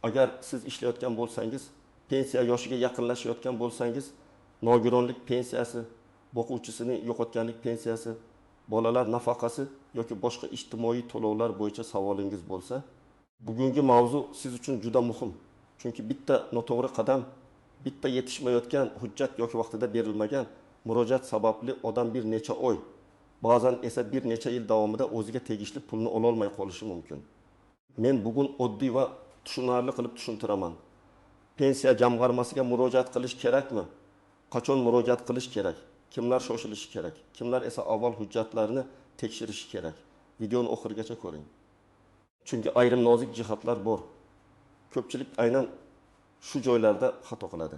Agar siz ishlayotgan bo'lsangiz, pensiya yoshiga yaqinlashayotgan bo'lsangiz, nogironlik pensiyasi, boquvchisining yo'qotganlik pensiyasi, bolalar nafaqasi yoki boshqa ijtimoiy to'lovlar bo'yicha savolingiz bo'lsa, bugungi mavzu siz uchun juda muhim. Chunki bitta noto'g'ri qadam, bitta yetishmayotgan hujjat yoki vaqtida berilmagan murojaat sababli odam bir necha oy, ba'zan esa bir necha yil davomida o'ziga tegishli pulni ola olmay qolishi mumkin. Men bugun oddiy va tushunarli qilib tushuntiraman. Pensiya jamg'armasiga murojaat qilish kerakmi? Qachon murojaat qilish kerak? Kimlar shoshilishi kerak? Kimlar esa avval hujjatlarini tekshirishi kerak? Videoni oxirigacha ko'ring. Chunki ayrim nozik jihatlar bor. Ko'pchilik aynan shu joylarda xato qiladi.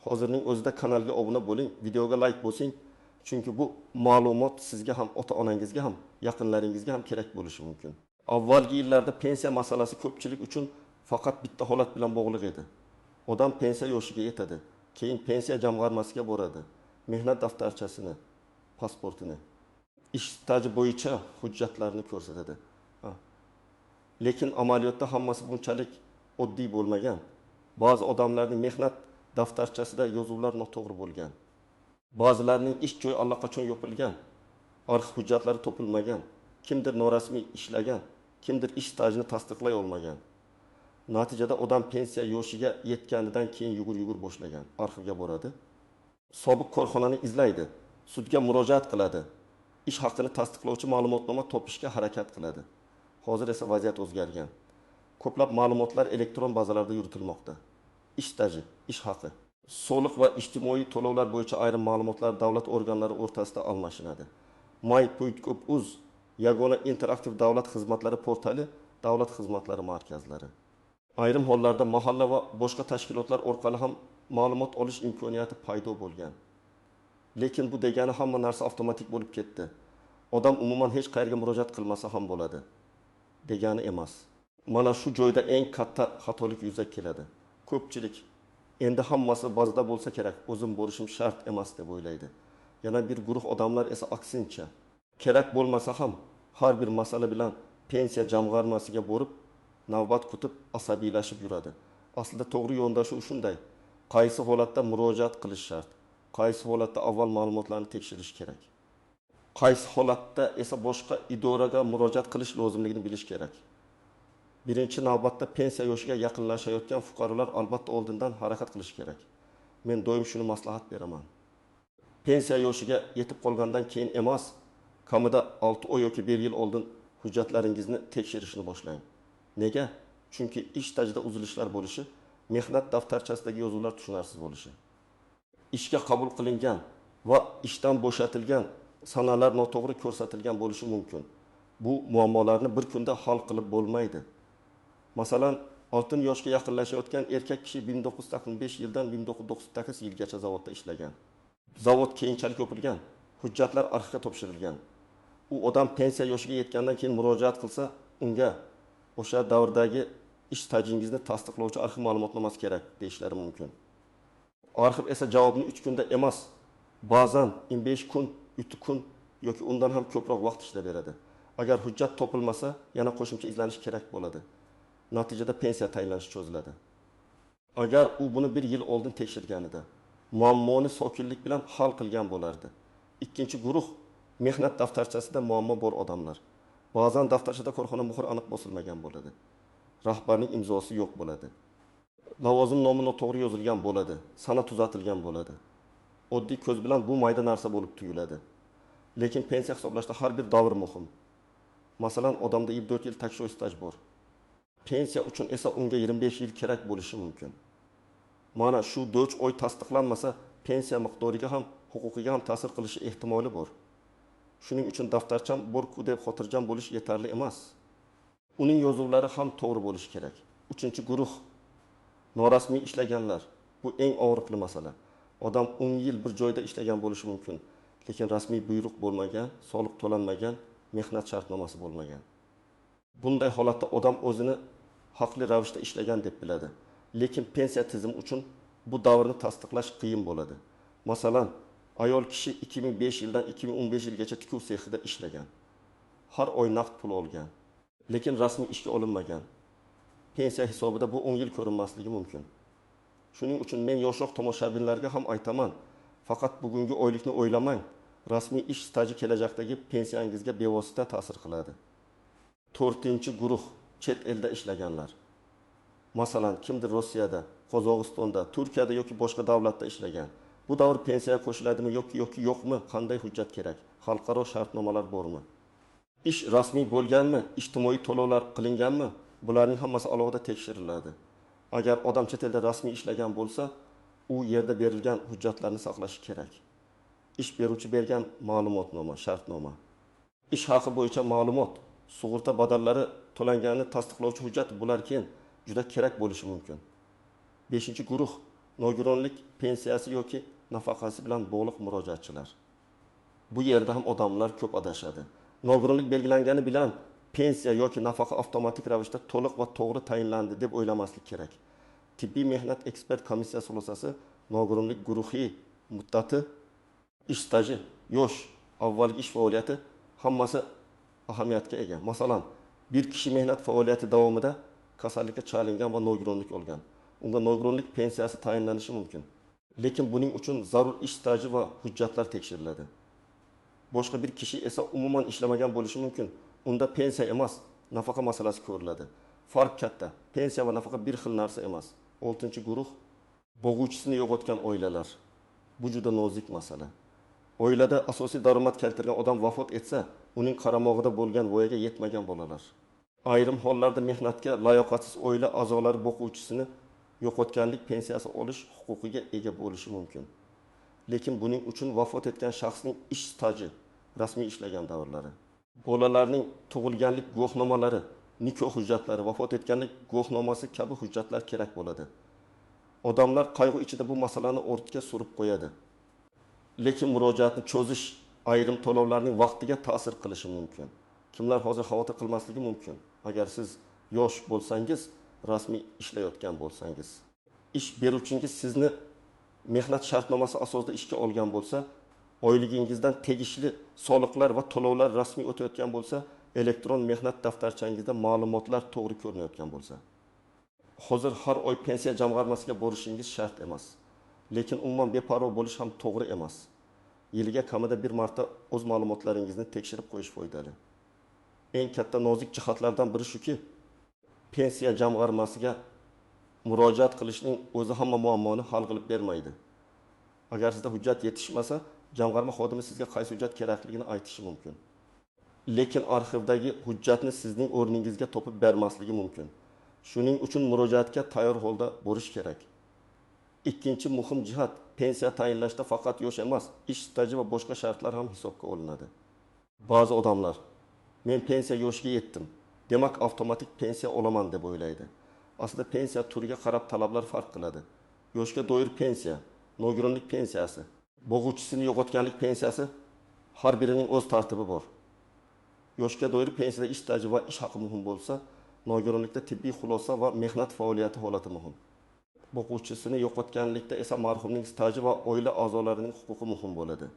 Hozirning o'zida kanalga obuna bo'ling, videoga like bosing, chunki bu ma'lumot sizga ham, ota-onangizga ham, yaqinlaringizga ham kerak bo'lishi mumkin. Avvalgi yillarda pensiya masalasi ko'pchilik uchun faqat bitta holat bilan bog'liq edi. Odam pensiya yoshiga yetadi, keyin pensiya jamg'armasiga boradi. Mehnat daftarchasini, pasportini, ish staji bo'yicha hujjatlarini ko'rsatadi. Lekin amaliyotda hammasi bunchalik oddiy bo'lmagan. Ba'zi odamlarning mehnat daftarchasida yozuvlar noto'g'ri bo'lgan. Ba'zilarining ish joyi allaqachon yopilgan, arxiv hujjatlari topilmagan, kimdir norasmiy ishlagan, kimdir ish stajini tasdiqlay olmagan. Natijada odam pensiya yoshiga yetganidan keyin yugur boshlagan, arxivga boradi. Sobiq korxonani izlaydi, sudga murojaat qiladi, ish haqini tasdiqlovchi ma'lumotnoma topishga harakat qiladi. Hozir esa vaziyat o'zgargan. Ko'plab ma'lumotlar elektron bazalarda yuritilmoqda. Ish staji, ish haqi, soliq va ijtimoiy to'lovlar bo'yicha ayrim ma'lumotlar davlat organlari o'rtasida almashinadi. My.uz yagona interaktiv davlat xizmatlari portali, davlat xizmatlari markazlari. Ayrim hollarda mahalla va boshqa tashkilotlar orqali ham ma'lumot olish imkoniyati paydo bo'lgan. Lekin bu degani hamma narsa avtomatik bo'lib ketdi. Odam umuman hech qayerga murojaat qilmasa ham bo'ladi degani emas. Mana shu joyda eng katta xatolik yuzaga keladi. Ko'pchilik endi hammasi bazada bo'lsa kerak, o'zim borishim shart emas deb o'ylaydi. Yana bir guruh odamlar esa aksincha, kerak bo'lmasa ham har bir masala bilan pensiya jamg'armasiga borib, navbat kutib asabiylashib yuradi. Aslida to'g'ri yondashuv shunday. Qaysi holatda murojaat qilish shart? Qaysi holatda avval ma'lumotlarni tekshirish kerak? Qaysi holatda esa boshqa idoraga murojaat qilish lozimligini bilish kerak. Birinchi navbatda pensiya yoshiga yaqinlashayotgan fuqarolar albatta oldindan harakat qilish kerak. Men doim shuni maslahat beraman. Pensiya yoshiga yetib qolgandan keyin emas, kamida 6 oy yoki 1 yil oldin hujjatlaringizni tekshirishni boshlang. Nega? Chunki ish stajida uzilishlar bo'lishi, mehnat daftarchasidagi yozuvlar tushunarsiz bo'lishi, ishga qabul qilingan va ishdan bo'shatilgan sanalar noto'g'ri ko'rsatilgan bo'lishi mumkin. Bu muammolarni bir kunda hal qilib bo'lmaydi. Masalan, 6 yoshga yaqinlashayotgan erkak kishi 1995 yildan 1998 yilgacha zavodda ishlagan. Zavod keyinchalik yopilgan, hujjatlar arxivga topshirilgan. U odam pensiya yoshiga yetgandan keyin murojaat qilsa, unga o'sha davrdagi ish stajingizni tasdiqlovchi arxiv ma'lumotnomasi kerak deyishlari mumkin. Arxiv esa javobni 3 kunda emas, ba'zan 15 kun, 3 kun yoki undan ham ko'proq vaqt ishlab beradi. Agar hujjat topilmasa, yana qo'shimcha izlanish kerak bo'ladi. Natijada pensiya tayinlanishi cho'ziladi. Agar u buni 1 yil oldin tekshirganida, muammoni sokinlik bilan hal qilgan bo'lardi. Ikkinchi guruh mehnat daftarchasida muammo bor odamlar. Ba'zan daftarchada korxona muhri aniq bosilmagan bo'ladi. Rahbarning imzosi yo'q bo'ladi. Lavozim nomi noto'g'ri yozilgan bo'ladi, sana tuzatilgan bo'ladi. Oddiy ko'z bilan bu mayda narsa bo'lib tuyuladi. Lekin pensiya hisoblashda har bir davr muhim. Masalan, odamda 24 yil takshiruv staj bor. Pensiya uchun esa unga 25 yil kerak bo'lishi mumkin. Mana shu 4 oy tasdiqlanmasa, pensiya miqdoriga ham, huquqiga ham ta'sir qilishi ehtimoli bor. Shuning uchun daftarcham bor-ku deb xotirjam bo'lish yetarli emas. Uning yozuvlari ham to'g'ri bo'lishi kerak. 3-guruh norasmiy ishlaganlar. Bu eng og'riqli masala. Odam 10 yil bir joyda ishlagan bo'lishi mumkin, lekin rasmiy buyruq bo'lmagan, soliq to'lanmagan, mehnat shartnomasi bo'lmagan. Bunday holatda odam o'zini haqli ravishda ishlagan deb biladi. Lekin pensiya tizimi uchun bu davrni tasdiqlash qiyin bo'ladi. Masalan, ayol kishi 2005 yildan 2015 yilgacha tikuv sexida ishlagan. Har oy naqd pul olgan, lekin rasmiy ishga olinmagan. pensiya hisobida bu 10 yil ko'rinmasligi mumkin. Shuning uchun men yoshroq tomoshabinlarga ham aytaman, faqat bugungi oylikni o'ylamang. Rasmiy ish staji kelajakdagi pensiyangizga bevosita ta'sir qiladi. 4-guruh chet elda ishlaganlar. Masalan, kimdir Rossiyada, Qozog'istonda, Turkiyada yoki boshqa davlatda ishlagan. Bu davr pensiyaga qo'shiladimi yoki yo'qmi? Qanday hujjat kerak? Xalqaro shartnomalar bormi? Ish rasmiy bo'lganmi? Ijtimoiy to'lovlar qilinganmi? Bularning hammasi alohida tekshiriladi. Agar odam chet elda rasmiy ishlagan bo'lsa, u yerda berilgan hujjatlarni saqlashi kerak. Ish beruvchi bergan ma'lumotnoma, shartnoma. Ish haqi bo'yicha ma'lumot, sug'urta badallari to'langanini tasdiqlovchi hujjat bular keyin juda kerak bo'lishi mumkin. 5-guruh nogironlik pensiyasi yoki nafaqasi bilan bog'liq murojaatchilar. Bu yerda ham odamlar ko'p adashadi. Nogironlik belgilangani bilan pensiya yoki nafaqa avtomatik ravishda to'liq va to'g'ri tayinlandi deb o'ylamaslik kerak. Tibbiy mehnat ekspert komissiyasi xulosasi nogironlik guruhi muddati, ish staji, yosh, avvalgi ish faoliyati hammasi ahamiyatga ega. Masalan, bir kishi mehnat faoliyati davomida kasallikka chalingan va nogironlik olgan. Unga nogironlik pensiyasi tayinlanishi mumkin. Lekin buning uchun zarur ish staji va hujjatlar tekshiriladi. Boshqa bir kishi esa umuman ishlamagan bo'lishi mumkin. Unda pensiya emas, nafaqa masalasi ko'riladi. Farq katta. Pensiya va nafaqa bir xil narsa emas. 6-guruh boquvchisini yo'qotgan oilalar. Bu juda nozik masala. Oilada asosiy daromad keltirgan odam vafot etsa, uning qaramog'ida bo'lgan voyaga yetmagan bolalar. Ayrim hollarda mehnatga layoqatsiz oila a'zolari boquvchisini yo'qotganlik pensiyasi olish huquqiga ega bo'lishi mumkin. Lekin buning uchun vafot etgan shaxsning ish staji, rasmiy ishlagan davrlari, bolalarning tug'ilganlik guvohnomalari, nikoh hujjatlari, vafot etganlik guvohnomasi kabi hujjatlar kerak bo'ladi. Odamlar qayg'u ichida bu masalani o'rtga surib qo'yadi. Lekin murojaatni cho'zish ayrim to'lovlarning vaqtiga ta'sir qilishi mumkin. Kimlar hozir xavotir qilmasligi mumkin? Agar siz yosh bo'lsangiz, rasmiy ishlayotgan bo'lsangiz, ish beruvchingiz sizni mehnat shartnomasi asosida ishga olgan bo'lsa, oyligingizdan tegishli soliqlar va to'lovlar rasmiy o'tayotgan bo'lsa, elektron mehnat daftarchangizda ma'lumotlar to'g'ri ko'rinayotgan bo'lsa, hozir har oy pensiya jamg'armasiga borishingiz shart emas. Lekin umuman beparvo bo'lish ham to'g'ri emas. Yiliga kamida bir marta o'z ma'lumotlaringizni tekshirib qo'yish foydali. Eng katta nozik jihatlardan biri shuki, pensiya jamg'armasiga murojaat qilishning o'zi hamma muammoni hal qilib bermaydi. Agar sizda hujjat yetishmasa, jamg'arma xodimi sizga qaysi hujjat kerakligini aytishi mumkin. Lekin arxivdagi hujjatni sizning o'rningizga topib bermasligi mumkin. Shuning uchun murojaatga tayyor holda bo'lish kerak. Ikkinchi muhim jihat, pensiya tayinlashda faqat yosh emas, ish staji va boshqa shartlar ham hisobga olinadi. Ba'zi odamlar, men pensiya yoshiga yetdim, demak avtomatik pensiya olaman deb o'ylaydi. Aslida pensiya turiga qarab talablar farq qiladi. Yoshga doir pensiya, nogironlik pensiyasi, boquvchisini yo'qotganlik pensiyasi, har birining o'z tartibi bor. Yoshga doir pensiyada ish staji va ish haqi muhim bo'lsa, nogironlikda tibbiy xulosa va mehnat faoliyati holati muhim. Boquvchisini yo'qotganlikda esa marhumning staji va oila a'zolarining huquqi muhim bo'ladi.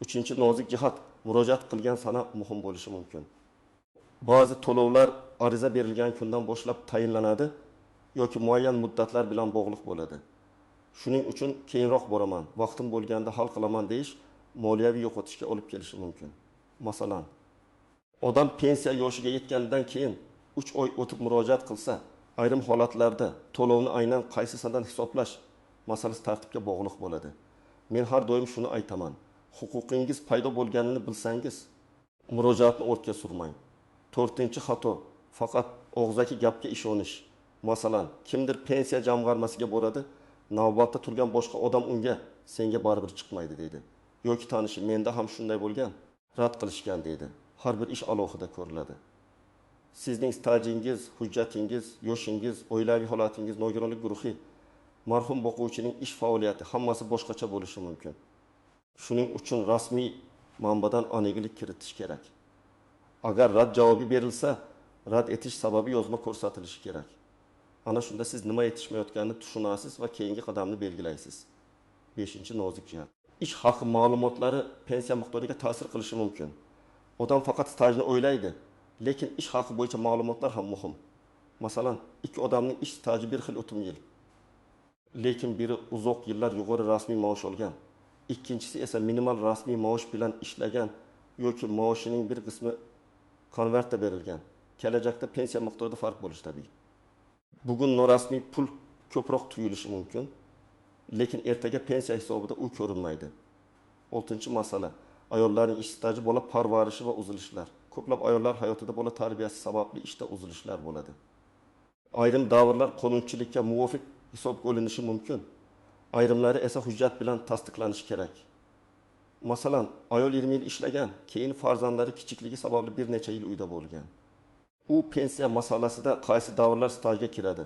3-nozik jihat, murojaat qilgan sana muhim bo'lishi mumkin. Ba'zi to'lovlar ariza berilgan kundan boshlab tayinlanadi yoki muayyan muddatlar bilan bog'liq bo'ladi. Shuning uchun keyinroq boraman, vaqtim bo'lganda hal qilaman deyish moliyaviy yo'qotishga olib kelishi mumkin. Masalan, odam pensiya yoshiga yetganidan keyin 3 oy o'tib murojaat qilsa, ayrim holatlarda to'lovni aynan qaysi sanadan hisoblash masalasi tartibga bog'liq bo'ladi. Men har doim shuni aytaman. Huquqingiz paydo bo'lganini bilsangiz, murojaatni o'rtga surmang. 4-xato, faqat og'zaki gapga ishonish. Masalan, kimdir pensiya jamg'armasiga boradi, navbatda turgan boshqa odam unga senga baribir chiqmaydi deydi. Yoki tanishi menda ham shunday bo'lgan, rad qilishgan deydi. Har bir ish alohida ko'riladi. Sizning stajingiz, hujjatingiz, yoshingiz, oilaviy holatingiz, nogironlik guruhi, marhum boquvchining ish faoliyati hammasi boshqacha bo'lishi mumkin. Shuning uchun rasmiy manbadan aniqlik kiritish kerak. Agar rad javobi berilsa, rad etish sababi yozma ko'rsatilishi kerak. Ana shunda siz nima yetishmayotganini tushunasiz va keyingi qadamni belgilaysiz. 5-nozik jihat. Ish haqi ma'lumotlari pensiya miqdoriga ta'sir qilishi mumkin. Odam faqat stajni o'ylaydi, lekin ish haqi bo'yicha ma'lumotlar ham muhim. Masalan, ikki odamning ish staji bir xil o'timi yil. Lekin biri uzoq yillar yuqori rasmiy maosh olgan, ikkinchisi esa minimal rasmiy maosh bilan ishlagan yoki maoshining bir qismi konvertda berilgan. Kelajakda pensiya miqdorida farq bo'lishi tabiiy. Bugun norasmiy pul ko'proq tuyulishi mumkin, lekin ertaga pensiya hisobida u ko'rinmaydi. 6-masala, ayollarning ish staji, bola parvarishi va uzilishlar. Ko'plab ayollar hayotida bola tarbiyasi sababli ishda uzilishlar bo'ladi. Ayrim davrlar qonunchilikka muvofiq hisobga olinishi mumkin. Ayrimlari esa hujjat bilan tasdiqlanishi kerak. Masalan, ayol 20 yil ishlagan, keyin farzandlari kichikligi sababli bir necha yil uyda bo'lgan. U pensiya masalasida qaysi davrlar stajga kiradi,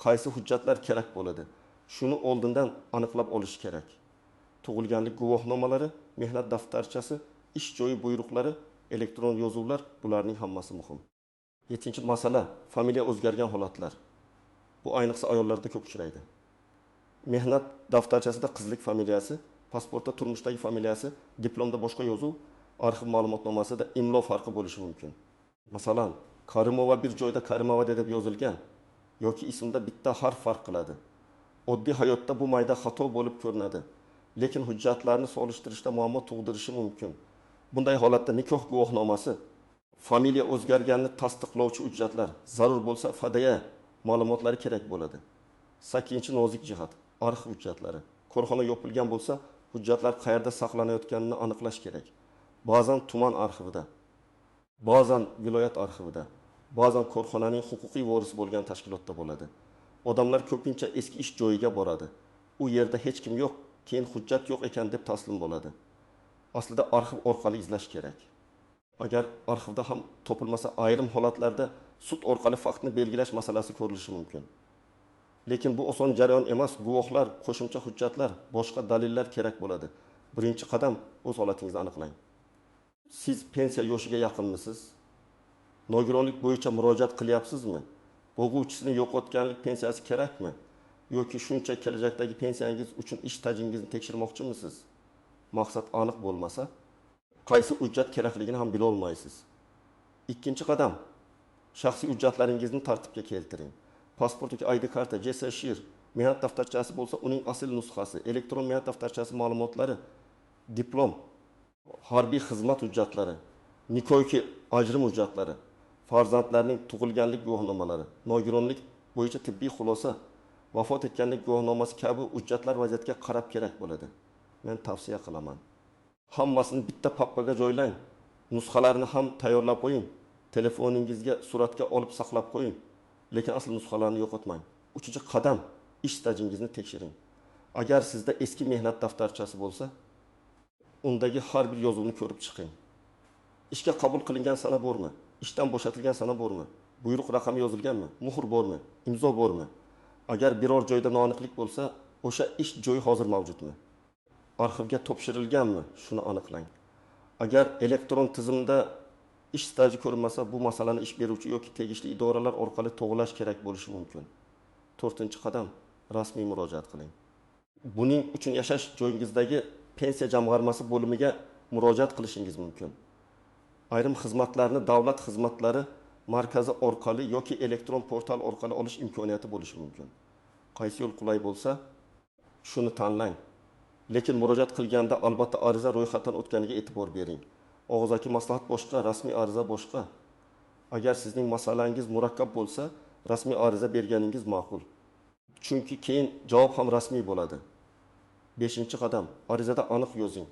qaysi hujjatlar kerak bo'ladi, shuni oldindan aniqlab olish kerak. Tug'ilganlik guvohnomalari, mehnat daftarchasi, ish joyi buyruqlari, elektron yozuvlar, bularning hammasi muhim. 7-masala, familiya o'zgargan holatlar. Bu ayniqsa ayollarda ko'p uchraydi. Mehnat daftarchasida qizlik familiyasi, pasportda turmushdagi familiyasi, diplomda boshqa yozuv, arxiv ma'lumotnomasida imlo farqi bo'lishi mumkin. Masalan, Karimova bir joyda Karimova deb yozilgan yoki ismda bitta harf farq qiladi. Oddiy hayotda bu mayda xato bo'lib ko'rinadi, lekin hujjatlarni solishtirishda muammo tug'dirishi mumkin. Bunday holatda nikoh guvohnomasi, familiya o'zgarganini tasdiqlovchi hujjatlar, zarur bo'lsa fadaya ma'lumotlari kerak bo'ladi. 8-nozik jihat, arxiv hujjatlari. Korxona yopilgan bo'lsa, hujjatlar qayerda saqlanayotganini aniqlash kerak. Ba'zan tuman arxivida, ba'zan viloyat arxivida, ba'zan korxonaning huquqiy vorisi bo'lgan tashkilotda bo'ladi. Odamlar ko'pincha eski ish joyiga boradi. U yerda hech kim yo'q, keyin hujjat yo'q ekan deb taslim bo'ladi. Aslida arxiv orqali izlash kerak. Agar arxivda ham topilmasa, ayrim holatlarda sud orqali faktni belgilash masalasi ko'rilishi mumkin. Lekin bu oson jarayon emas. Guvohlar, qo'shimcha hujjatlar, boshqa dalillar kerak bo'ladi. Birinchi qadam o'z holatingizni aniqlang. Siz pensiya yoshiga yaqinmisiz? Nogironlik bo'yicha murojaat qilyapsizmi? Bo'g'uvchisini yo'qotganlik pensiyasi kerakmi? Yoki shuncha kelajakdagi pensiyangiz uchun ish stajingizni tekshirmoqchimisiz? Maqsad aniq bo'lmasa, qaysi hujjat kerakligini ham bila olmaysiz. Ikkinchi qadam, shaxsiy hujjatlaringizni tartibga keltiring. Pasport yoki ID karta, JSSHIR, mehnat daftarchasi bo'lsa, uning asl nusxasi, elektron mehnat daftarchasi ma'lumotlari, diplom, harbiy xizmat hujjatlari, nikoh yoki ajrim hujjatlari, farzandlarning tug'ilganlik guvohnomalari, nogironlik bo'yicha tibbiy xulosa, vafot etganlik guvohnomasi kabi hujjatlar vaziyatga qarab kerak bo'ladi. Men tavsiya qilaman. Hammasini bitta papkaga joylang. Nusxalarini ham tayyorlab qo'ying. Telefoningizga suratga olib saqlab qo'ying. Lekin asl nusxalarni yo'qotmang. 3-qadam, ish stajingizni tekshiring. Agar sizda eski mehnat daftarchasi bo'lsa, undagi har bir yozuvni ko'rib chiqing. Ishga qabul qilingan sana bormi? Ishdan bo'shatilgan sana bormi? Buyruq raqami yozilganmi? Muhr bormi? Imzo bormi? Agar biror joyda noaniqlik bo'lsa, o'sha ish joyi hozir mavjudmi? Arxivga topshirilganmi? Shuni aniqlang. Agar elektron tizimda ish staji ko'rinmasa, bu masalani ish beruvchi yoki tegishli idoralar orqali to'g'rilash kerak bo'lishi mumkin. 4-qadam, rasmiy murojaat qiling. Buning uchun yashash joyingizdagi pensiya jamg'armasi bo'limiga murojaat qilishingiz mumkin. Ayrim xizmatlarni davlat xizmatlari markazi orqali yoki elektron portal orqali olish imkoniyati bo'lishi mumkin. Qaysi yo'l qulay bo'lsa, shuni tanlang. Lekin murojaat qilganda albatta ariza ro'yxatdan o'tganiga e'tibor bering. Og'zaki maslahat boshqa, rasmiy ariza boshqa. Agar sizning masalangiz murakkab bo'lsa, rasmiy ariza berganingiz ma'qul. Chunki keyin javob ham rasmiy bo'ladi. 5-qadam, arizada aniq yozing.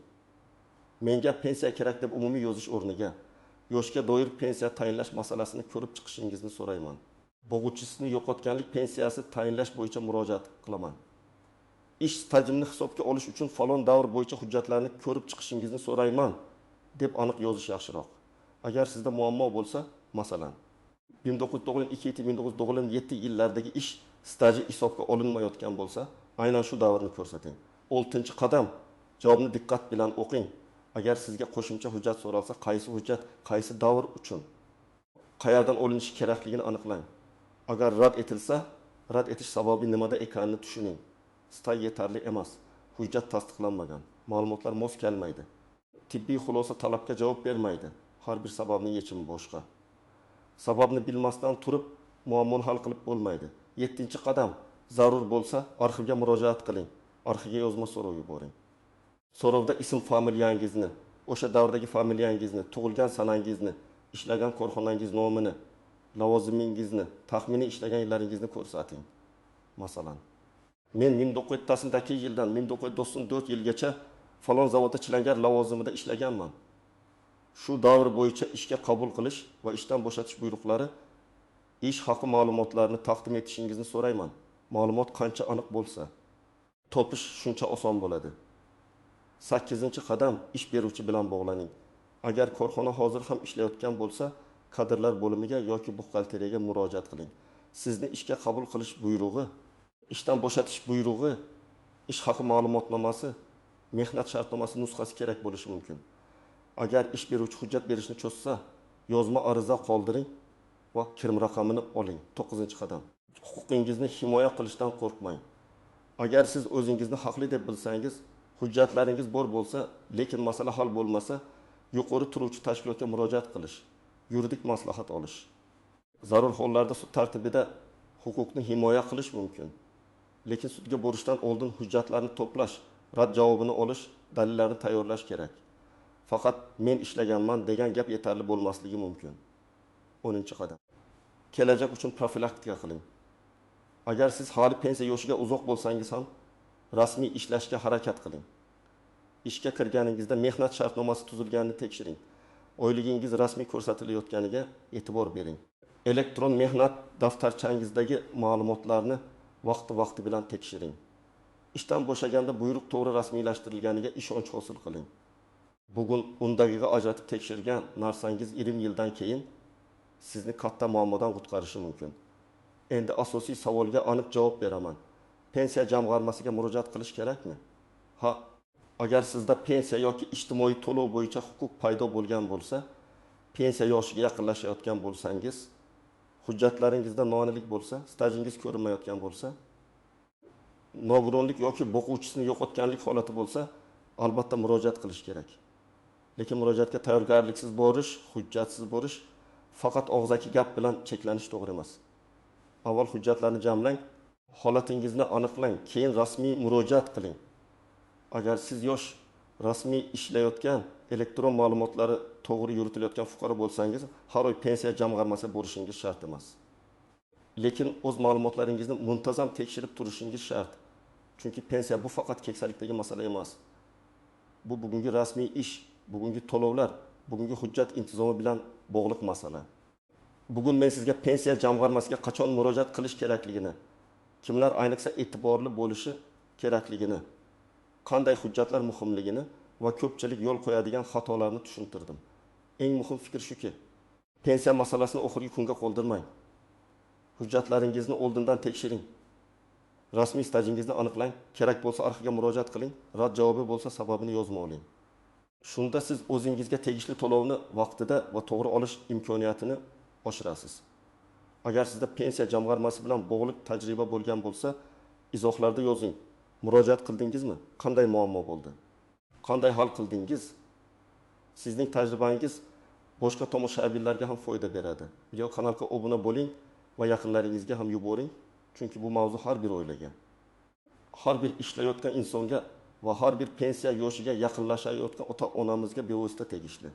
Menga pensiya kerak deb umumiy yozish o'rniga yoshga doir pensiya tayinlash masalasini ko'rib chiqishingizni so'rayman. Bo'g'uvchisini yo'qotganlik pensiyasi tayinlash bo'yicha murojaat qilaman. Ish stajimni hisobga olish uchun falon davr bo'yicha hujjatlarni ko'rib chiqishingizni so'rayman deb aniq yozish yaxshiroq. Agar sizda muammo bo'lsa, masalan, 1992-1997 yillardagi ish staji hisobga olinmayotgan bo'lsa, aynan shu davrni ko'rsating. 6-qadam, javobni diqqat bilan o'qing. Agar sizga qo'shimcha hujjat so'ralsa, qaysi hujjat, qaysi davr uchun, qayerdan olinishi kerakligini aniqlang. Agar rad etilsa, rad etish sababi nimada ekanini tushuning. Staj yetarli emas, hujjat tasdiqlanmagan, ma'lumotlar mos kelmaydi. Tibbiy xulosa talabga javob bermaydi. Har bir sababning yechimi boshqa. Sababni bilmasdan turib, muammoni hal qilib bo'lmaydi. 7-qadam zarur bo'lsa arxivga murojaat qiling. Arxivga yozma so'rov yuboring. So'rovda ism familiyangizni, o'sha davrdagi familiyangizni, tug'ilgan sanangizni, ishlagan korxonangiz nomini, lavozimingizni, taxminiy ishlagan yillaringizni ko'rsating. Masalan, men 1990 yildan 1994 yilgacha falon zavodda chilangar lavozimida ishlaganman. Shu davr bo'yicha ishga qabul qilish va ishdan bo'shatish buyruqlari, ish haqi ma'lumotlarini taqdim etishingizni so'rayman. Ma'lumot qancha aniq bo'lsa, topish shuncha oson bo'ladi. 8-qadam ish beruvchi bilan bog'laning. Agar korxona hozir ham ishlayotgan bo'lsa, kadrlar bo'limiga yoki buxgalteriyaga murojaat qiling. Sizni ishga qabul qilish buyrug'i, ishdan bo'shatish buyrug'i, ish haqi ma'lumotnomasi, mehnat shartnomasi nusxasi kerak bo'lishi mumkin. Agar ish beruvchi hujjat berishni cho'zsa, yozma ariza qoldiring va kirim raqamini oling. 9-qadam. Huquqingizni himoya qilishdan qo'rqmang. Agar siz o'zingizni haqli deb bilsangiz, hujjatlaringiz bor bo'lsa, lekin masala hal bo'lmasa, yuqori turuvchi tashkilotga murojaat qilish, yuridik maslahat olish. Zarur hollarda sud tartibida huquqni himoya qilish mumkin. Lekin sudga borishdan oldin hujjatlarni to'plash, rad javobini olish, dalillarni tayyorlash kerak. Faqat men ishlaganman degan gap yetarli bo'lmasligi mumkin. 10-qadam. Kelajak uchun profilaktika qiling. Agar siz hali pensiya yoshiga uzoq bo'lsangiz ham, rasmiy ishlashga harakat qiling. Ishga kirganingizda mehnat shartnomasi tuzilganini tekshiring. Oyligingiz rasmiy ko'rsatilayotganiga e'tibor bering. Elektron mehnat daftarchangizdagi ma'lumotlarni vaqti bilan tekshiring. Ishdan bo'shaganda buyruq to'g'ri rasmiylashtirilganiga ishonch hosil qiling. Bugun undagiga ajratib tekshirgan narsangiz 20 yildan keyin sizni katta muammodan qutqarishi mumkin. Endi asosiy savolga aniq javob beraman. Pensiya jamg'armasiga murojaat qilish kerakmi? Ha, agar sizda pensiya yoki ijtimoiy to'lov bo'yicha huquq paydo bo'lgan bo'lsa, pensiya yoshiga yaqinlashayotgan bo'lsangiz, hujjatlaringizda noaniqlik bo'lsa, stajingiz ko'rinmayotgan bo'lsa, nogironlik yoki boquvchisini yo'qotganlik holati bo'lsa, albatta murojaat qilish kerak. Lekin murojaatga tayyorgarliksiz borish, hujjatsiz borish faqat og'zaki gap bilan cheklanish to'g'ri emas. Avval hujjatlarni jamlang, holatingizni aniqlang, keyin rasmiy murojaat qiling. Agar siz yosh, rasmiy ishlayotgan, elektron ma'lumotlari to'g'ri yuritilayotgan fuqaro bo'lsangiz, har oy pensiya jamg'armasiga borishingiz shart emas. Lekin o'z ma'lumotlaringizni muntazam tekshirib turishingiz shart. Chunki pensiya bu faqat keksalikdagi masala emas. Bu bugungi rasmiy ish, bugungi to'lovlar, bugungi hujjat intizomi bilan bog'liq masala. Bugun men sizga pensiya jamg'armasiga qachon murojaat qilish kerakligini, kimlar ayniqsa e'tiborli bo'lishi kerakligini, qanday hujjatlar muhimligini va ko'pchilik yo'l qo'yadigan xatolarni tushuntirdim. Eng muhim fikr shuki, pensiya masalasini oxirgi kunga qoldirmang. Hujjatlaringizni oldindan tekshiring. Rasmiy stajingizni aniqlang, kerak bo'lsa arxivga murojaat qiling, rad javobi bo'lsa sababini yozma oling. Shunda siz o'zingizga tegishli to'lovni vaqtida va to'g'ri olish imkoniyatini oshirasiz. Agar sizda pensiya jamg'armasi bilan bog'liq tajriba bo'lgan bo'lsa, izohlarda yozing. Murojaat qildingizmi? Qanday muammo bo'ldi? Qanday hal qildingiz? Sizning tajribangiz boshqa tomoshabinlarga ham foyda beradi. Video kanalga obuna bo'ling va yaqinlaringizga ham yuboring, chunki bu mavzu har bir oilaga, har bir ishlayotgan insonga va har bir pensiya yoshiga yaqinlashayotgan ota-onamizga bevosita tegishli.